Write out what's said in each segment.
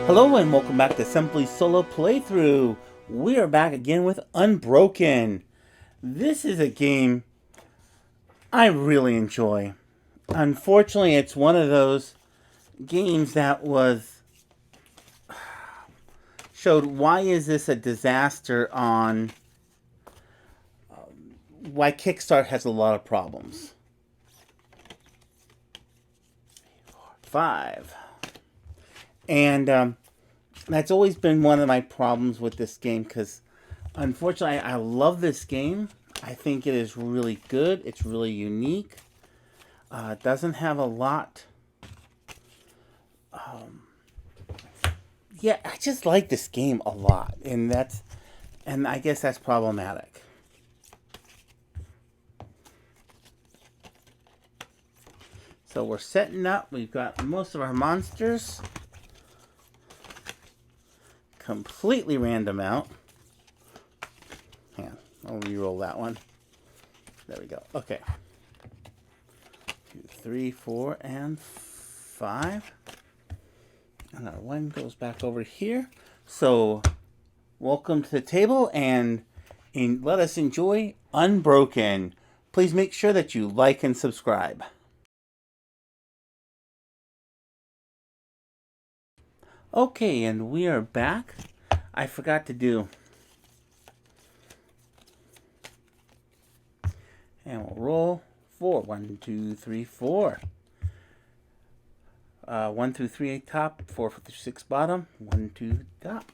Hello and welcome back to Simply Solo Playthrough. We are back again with Unbroken. This is a game I really enjoy. Unfortunately, it's one of those games that showed why is this a disaster on why Kickstart has a lot of problems. 5. And that's always been one of my problems with this game because unfortunately I love this game. I think it is really good. It's really unique. It doesn't have a lot. Yeah, I just like this game a lot, and I guess that's problematic. So we're setting up. We've got most of our monsters completely random out. Hang on, I'll re-roll that one. There we go. Okay. 2, 3, 4, and 5. And our 1 goes back over here. So, welcome to the table and let us enjoy Unbroken. Please make sure that you like and subscribe. Okay, and we are back. I forgot to do. And we'll roll 4. 1, 2, 3, 4. 1 through 3 top, 4 through 6 bottom, 1, 2 top.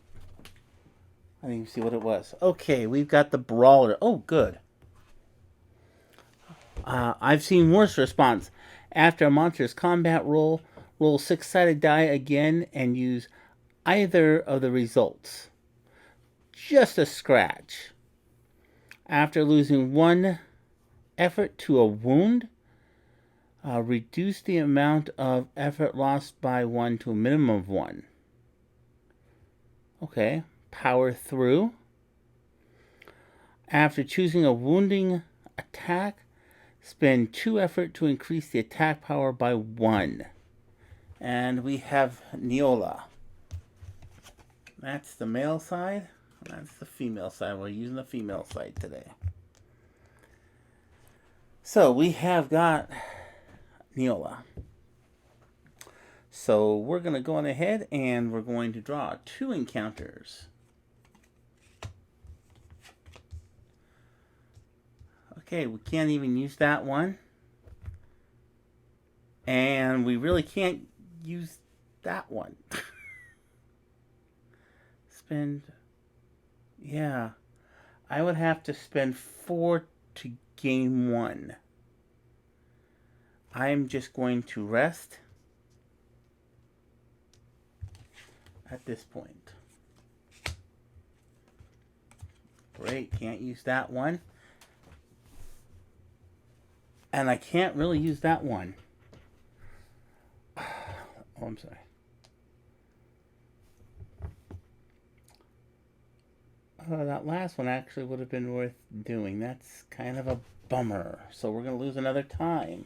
I didn't even see what it was. Okay, we've got the brawler. Oh, good. I've seen worse response. After a monster's combat roll 6-sided die again and use either of the results. Just a scratch. After losing 1 effort to a wound, reduce the amount of effort lost by 1 to a minimum of 1. Okay, power through. After choosing a wounding attack, spend 2 effort to increase the attack power by 1. And we have Neola. That's the male side. That's the female side. We're using the female side today. So we have got Neola. So we're going to go on ahead and we're going to draw 2 encounters. Okay, we can't even use that one. And we really can't use that one. Yeah. I would have to spend 4 to gain 1. I'm just going to rest at this point. Great, can't use that one. And I can't really use that one. Oh, I'm sorry. That last one actually would have been worth doing. That's kind of a bummer. So we're going to lose another time.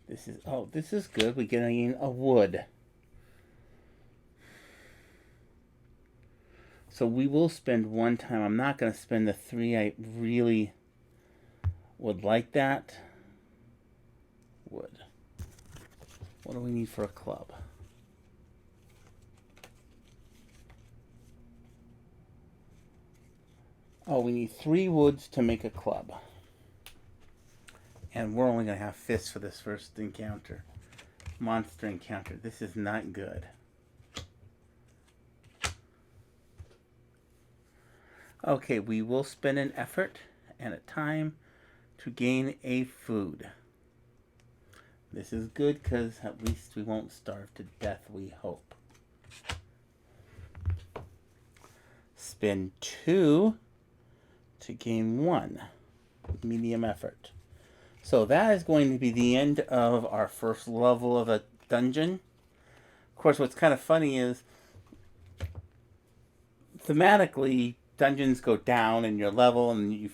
This is good. We get a wood. So we will spend 1 time. I'm not going to spend the 3. I really would like that. Wood. What do we need for a club? Oh, we need 3 woods to make a club. And we're only going to have fists for this first encounter. Monster encounter. This is not good. Okay, we will spend an effort and a time to gain a food. This is good because at least we won't starve to death, we hope. Spend 2 to gain 1. Medium effort. So that is going to be the end of our first level of a dungeon. Of course, what's kind of funny is thematically dungeons go down in your level and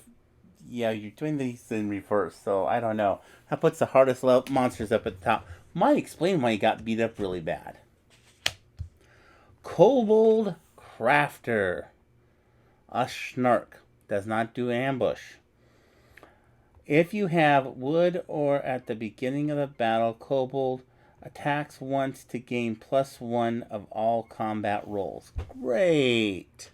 Yeah, you're doing these in reverse, so I don't know. That puts the hardest monsters up at the top. Might explain why he got beat up really bad. Kobold Crafter. A Snark. Does not do ambush. If you have wood or at the beginning of the battle, Kobold attacks once to gain +1 of all combat rolls. Great!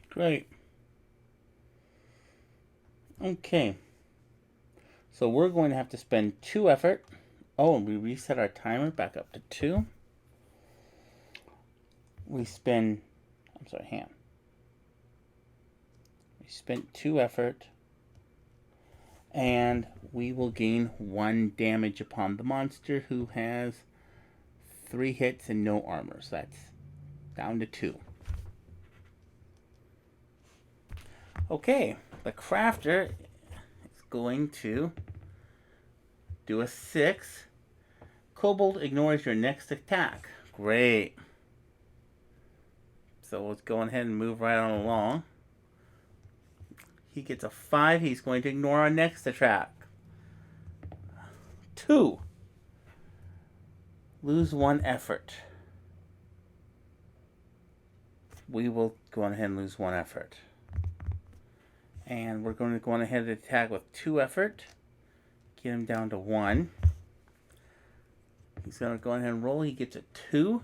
Great. Okay. So we're going to have to spend 2 effort. Oh, and we reset our timer back up to 2. We spend... I'm sorry, hang on. We spent 2 effort. And we will gain 1 damage upon the monster who has 3 hits and no armor. So that's down to 2. Okay, the crafter is going to do a 6. Kobold ignores your next attack. Great. So let's go ahead and move right on along. He gets a 5. He's going to ignore our next attack. 2. Lose 1 effort. We will go ahead and lose 1 effort. And we're going to go on ahead and attack with 2 effort. Get him down to 1. He's going to go ahead and roll. He gets a 2.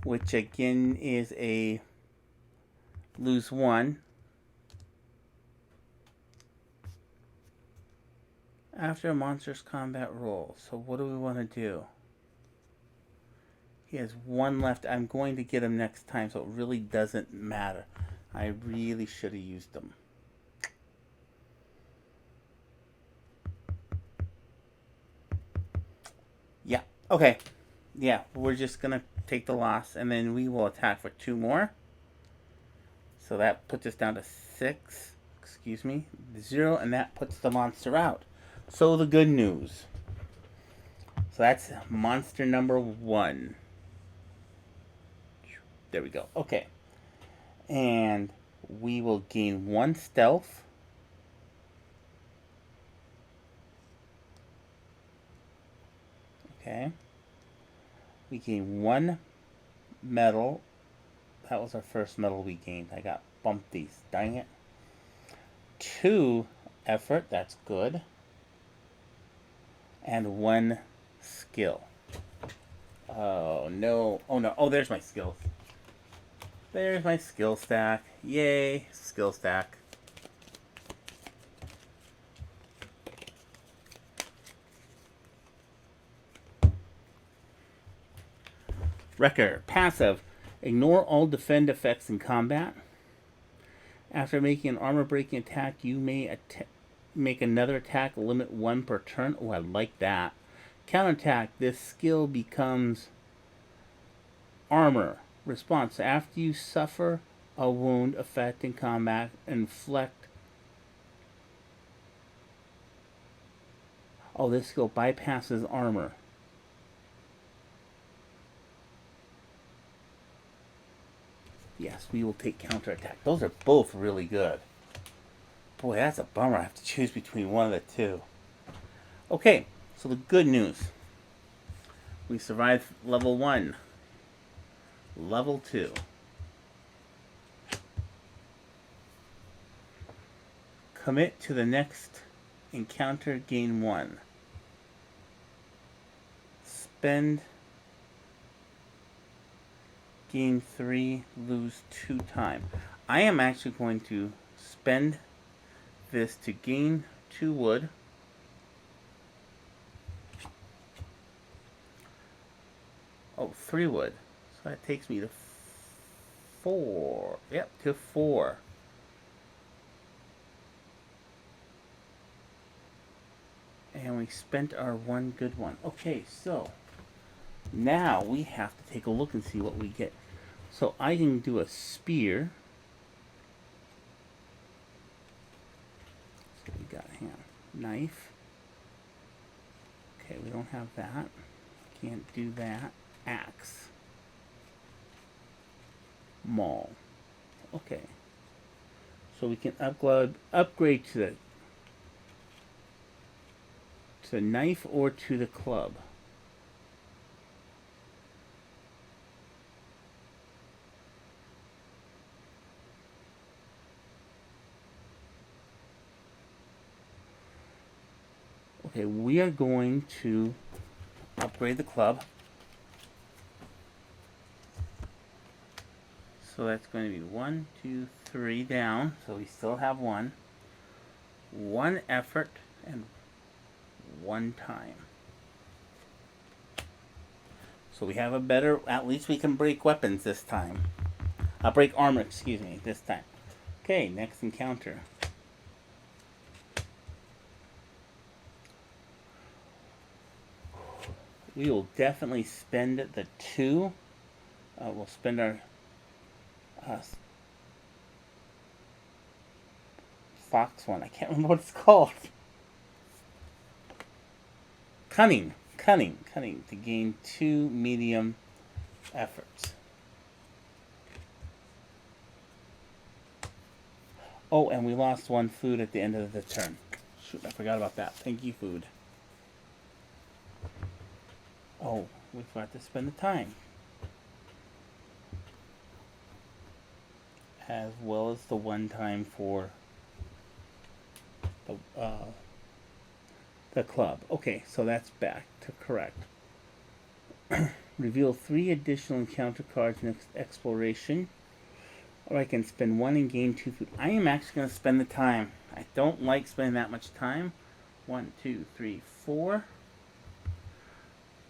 Which again is a lose 1. After a monster's combat roll. So what do we want to do? He has 1 left. I'm going to get him next time, so it really doesn't matter. I really should have used them. Yeah, okay. Yeah, we're just going to take the loss, and then we will attack for 2 more. So that puts us down to 6. Excuse me. 0, and that puts the monster out. So the good news. So that's monster number 1. There we go. Okay. And we will gain 1 stealth. Okay. We gain 1 metal. That was our first metal we gained. I got bumped these. Dang it. 2 effort. That's good. And 1 skill. Oh, no. Oh, no. Oh, there's my skills. There's my skill stack. Yay. Skill stack. Wrecker. Passive. Ignore all defend effects in combat. After making an armor-breaking attack, you may make another attack, limit 1 per turn. Oh, I like that. Counterattack. This skill becomes armor. Response. After you suffer a wound effect in combat, inflict... Oh, this skill bypasses armor. Yes, we will take counterattack. Those are both really good. Boy, that's a bummer. I have to choose between one of the 2. Okay, so the good news. We survived level 1. Level 2. Commit to the next encounter, gain 1. Spend, gain 3, lose 2 time. I am actually going to spend this to gain 2 wood. Oh, 3 wood. So that takes me to 4. Yep, to 4. And we spent our 1 good one. Okay, so now we have to take a look and see what we get. So I can do a spear. So we got a knife. Okay, we don't have that. Can't do that. Axe. Maul. Okay. So we can upgrade to the knife or to the club. Okay, we are going to upgrade the club. So that's going to be 1, 2, 3 down. So we still have one. 1 effort and 1 time. So we have a better, at least we can break weapons this time. Break armor, excuse me, this time. Okay, next encounter. We will definitely spend the 2. We'll spend our fox one. I can't remember what it's called. Cunning to gain 2 medium efforts. Oh, and we lost 1 food at the end of the turn. Shoot, I forgot about that. Thank you, food. Oh, we forgot to spend the time. As well as the 1 time for the club. Okay, so that's back to correct. Reveal 3 additional encounter cards next exploration. Or I can spend 1 and gain 2 food. I am actually going to spend the time. I don't like spending that much time. 1, 2, 3, 4.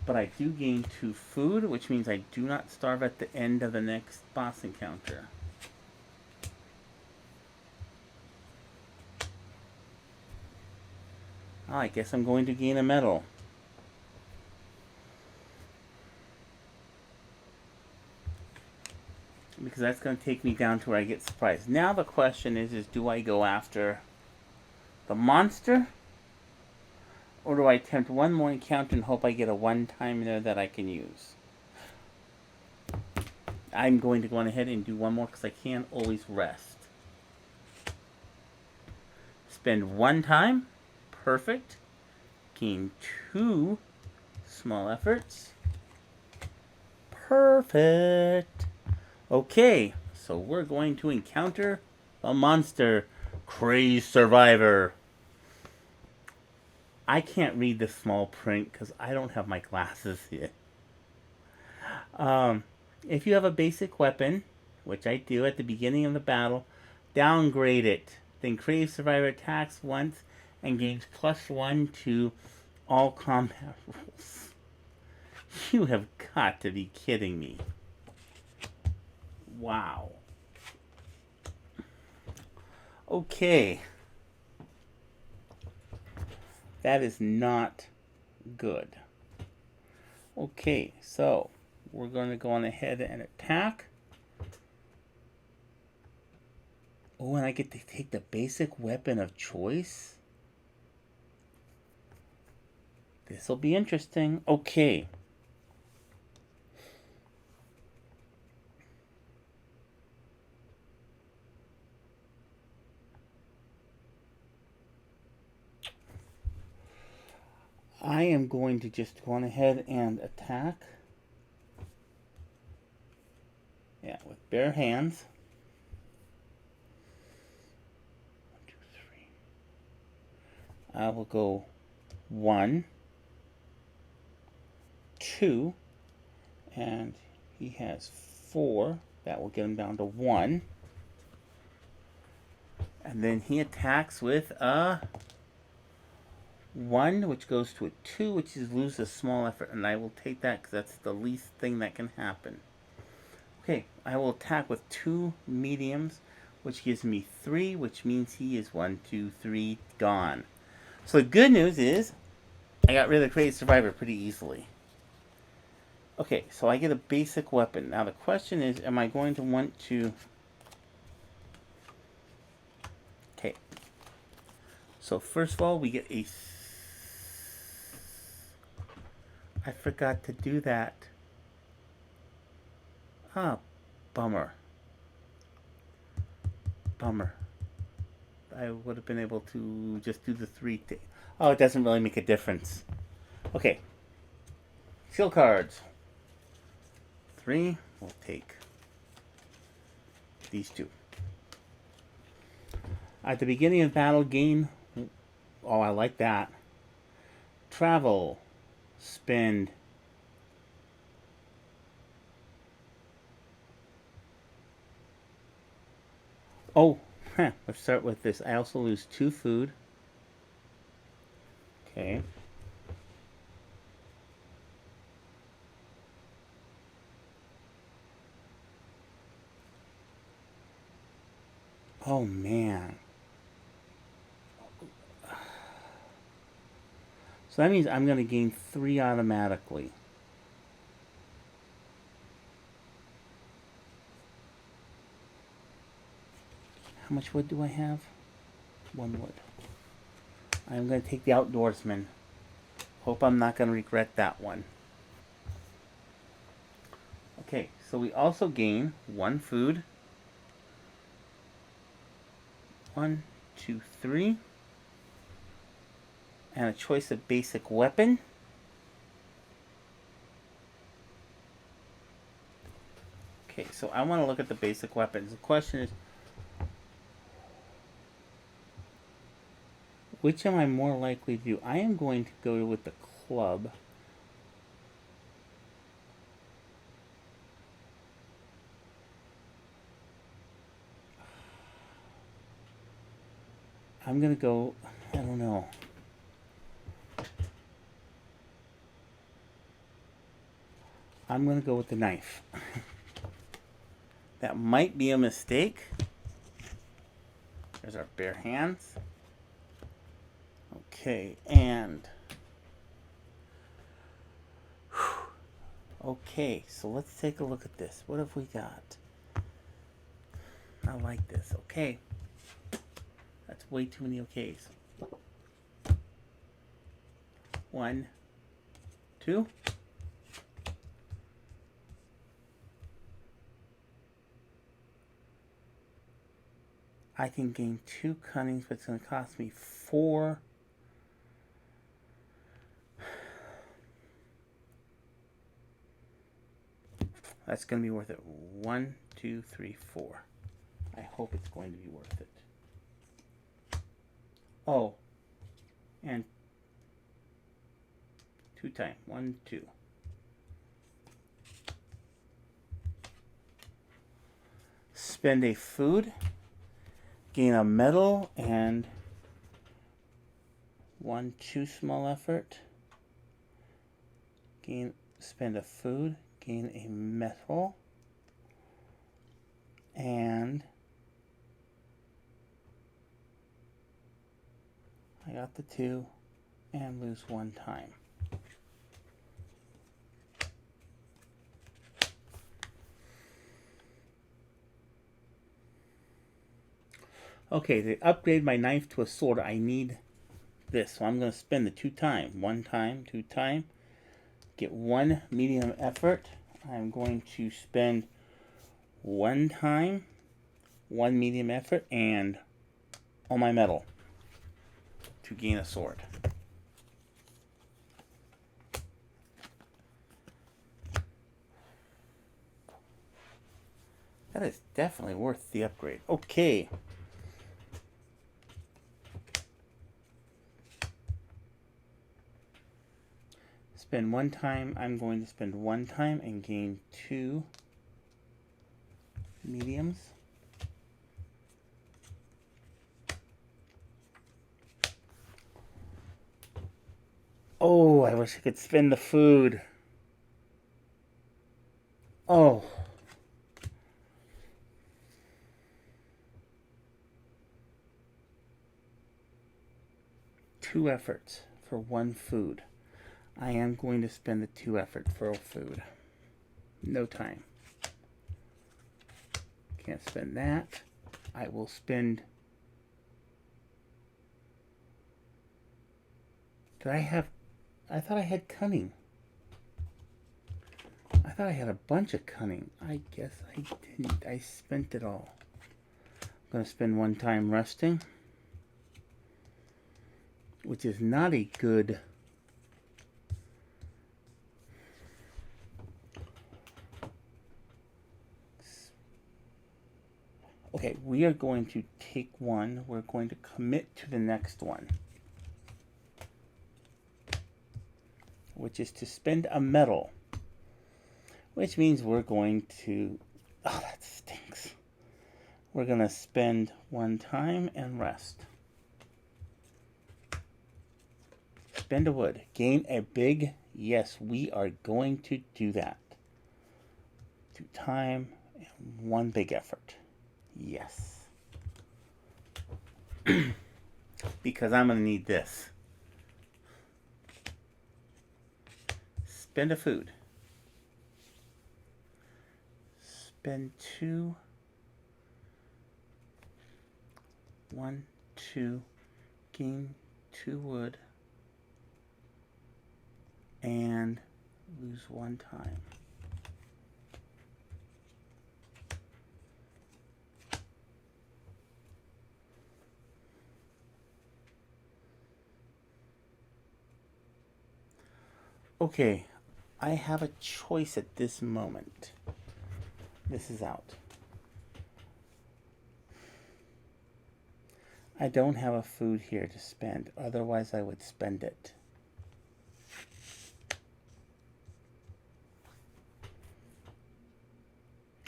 But I do gain 2 food, which means I do not starve at the end of the next boss encounter. Oh, I guess I'm going to gain a medal. Because that's going to take me down to where I get surprised. Now the question is do I go after the monster? Or do I attempt 1 more encounter and hope I get a 1 time there that I can use? I'm going to go on ahead and do 1 more because I can't always rest. Spend 1 time. Perfect. Gain 2 small efforts. Perfect. Okay, so we're going to encounter a monster. Crazed Survivor. I can't read the small print because I don't have my glasses here. If you have a basic weapon, which I do at the beginning of the battle, downgrade it. Then Crazed Survivor attacks once and gains +1 to all combat rules. You have got to be kidding me. Wow. Okay. That is not good. Okay, so we're going to go on ahead and attack. Oh, and I get to take the basic weapon of choice? This will be interesting. Okay. I am going to just go on ahead and attack. Yeah, with bare hands. 1, 2, 3. I will go 1, 2, and he has 4. That will get him down to 1. And then he attacks with a 1, which goes to a 2, which is lose a small effort. And I will take that because that's the least thing that can happen. Okay, I will attack with 2 mediums, which gives me 3, which means he is 1, 2, 3, gone. So the good news is I got rid of the Crazed Survivor pretty easily. Okay, so I get a basic weapon. Now the question is, am I going to want to... Okay. So first of all, we get a... I forgot to do that. Ah, bummer. Bummer. I would have been able to just do the 3. Oh, it doesn't really make a difference. Okay. Seal cards. 3. We'll take these 2. At the beginning of battle, gain... Oh, I like that. Travel. Spend... Oh, let's start with this. I also lose 2 food. Okay. Oh, man. So that means I'm going to gain 3 automatically. How much wood do I have? 1 wood. I'm going to take the outdoorsman. Hope I'm not going to regret that one. Okay, so we also gain 1 food. 1, 2, 3. And a choice of basic weapon. Okay, so I want to look at the basic weapons. The question is, which am I more likely to do? I am going to go with the club. I'm going to go, I don't know. I'm going to go with the knife. That might be a mistake. There's our bare hands. Okay, and... Okay, so let's take a look at this. What have we got? I like this. Okay. That's way too many okays. 1, 2. I can gain 2 cunnings, but it's going to cost me 4. That's going to be worth it. 1, 2, 3, 4. I hope it's going to be worth it. Oh, and 2 times. 1, 2. Spend a food, gain a medal, and 1, 2 small effort. Spend a food, gain a medal, and I got the 2 and lose 1 time. Okay, to upgrade my knife to a sword, I need this. So I'm going to spend the 2 time. 1 time, 2 time. Get 1 medium effort. I'm going to spend 1 time, 1 medium effort, and all my metal to gain a sword. That is definitely worth the upgrade. Okay. Spend 1 time. I'm going to spend 1 time and gain 2 mediums. Oh, I wish I could spend the food. Oh. Two efforts for 1 food. I am going to spend the 2 effort for a food. No time. Can't spend that. I will spend... Did I have... I thought I had cunning. I thought I had a bunch of cunning. I guess I didn't. I spent it all. I'm going to spend 1 time resting, which is not a good... Okay, we are going to take 1. We're going to commit to the next one, which is to spend a medal, which means we're going to... Oh, that stinks. We're going to spend 1 time and rest. Spend a wood. Gain a big... Yes, we are going to do that. 2 time and 1 big effort. Yes. Because I'm going to need this. Spend a food. Spend 2. 1, 2. Gain 2 wood. And lose 1 time. Okay, I have a choice at this moment. This is out. I don't have a food here to spend, otherwise I would spend it.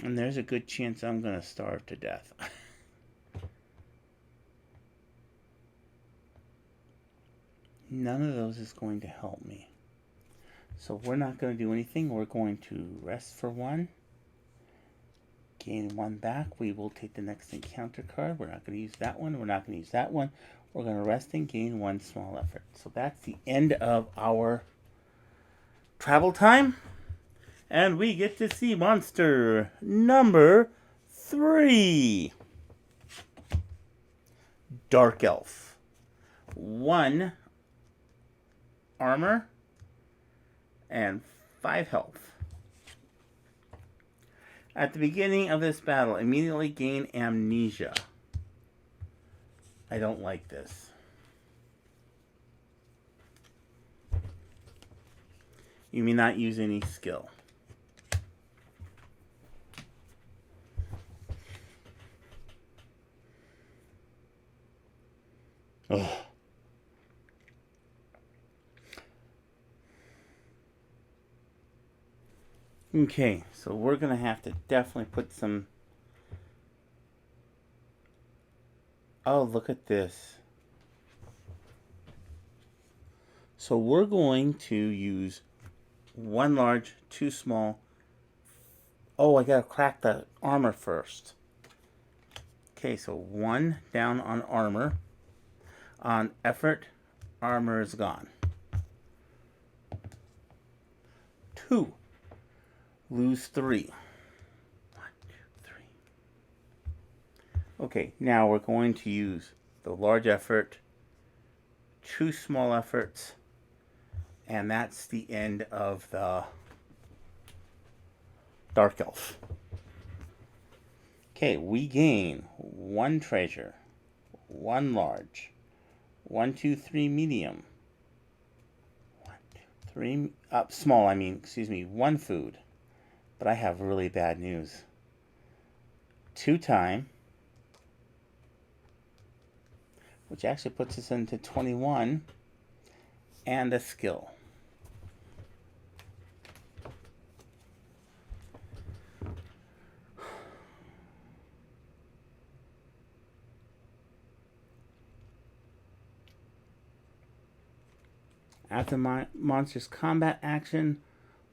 And there's a good chance I'm going to starve to death. None of those is going to help me. So we're not going to do anything. We're going to rest for 1. Gain 1 back. We will take the next encounter card. We're not going to use that one. We're not going to use that one. We're going to rest and gain 1 small effort. So that's the end of our travel time. And we get to see monster number 3. Dark Elf. 1 armor and 5 health. At the beginning of this battle, immediately gain amnesia. I don't like this. You may not use any skill. Ugh. Okay, so we're going to have to definitely put some... Oh, look at this. So we're going to use 1 large, 2 small. Oh, I gotta crack the armor first. Okay, so 1 down on armor. On effort, armor is gone. 2. Lose 3. 1, 2, 3. Okay, now we're going to use the large effort, 2 small efforts, and that's the end of the Dark Elf. Okay, we gain 1 treasure, 1 large, 1, 2, 3 medium, 1, 2, 3 small. 1 food. But I have really bad news. 2 time, which actually puts us into 21, and a skill. After monster's combat action,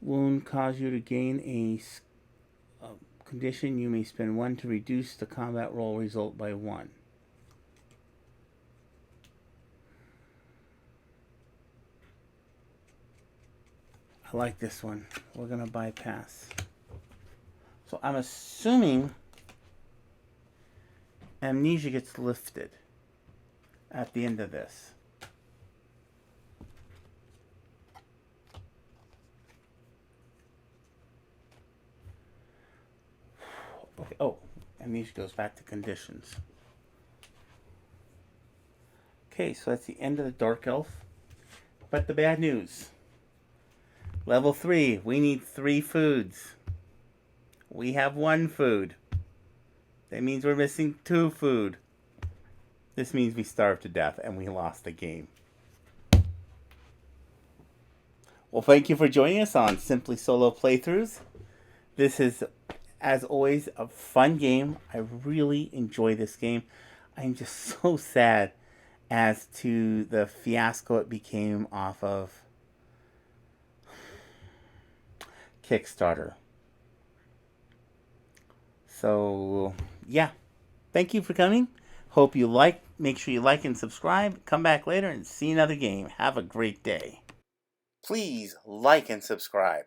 wound cause you to gain a condition. You may spend 1 to reduce the combat roll result by 1. I like this one. We're going to bypass. So I'm assuming amnesia gets lifted at the end of this. Okay. Oh, amnesia goes back to conditions. Okay, so that's the end of the Dark Elf. But the bad news. Level 3, we need 3 foods. We have 1 food. That means we're missing 2 food. This means we starved to death and we lost the game. Well, thank you for joining us on Simply Solo Playthroughs. This is, as always, a fun game. I really enjoy this game. I'm just so sad as to the fiasco it became off of Kickstarter. So, yeah. Thank you for coming. Hope you like. Make sure you like and subscribe. Come back later and see another game. Have a great day. Please like and subscribe.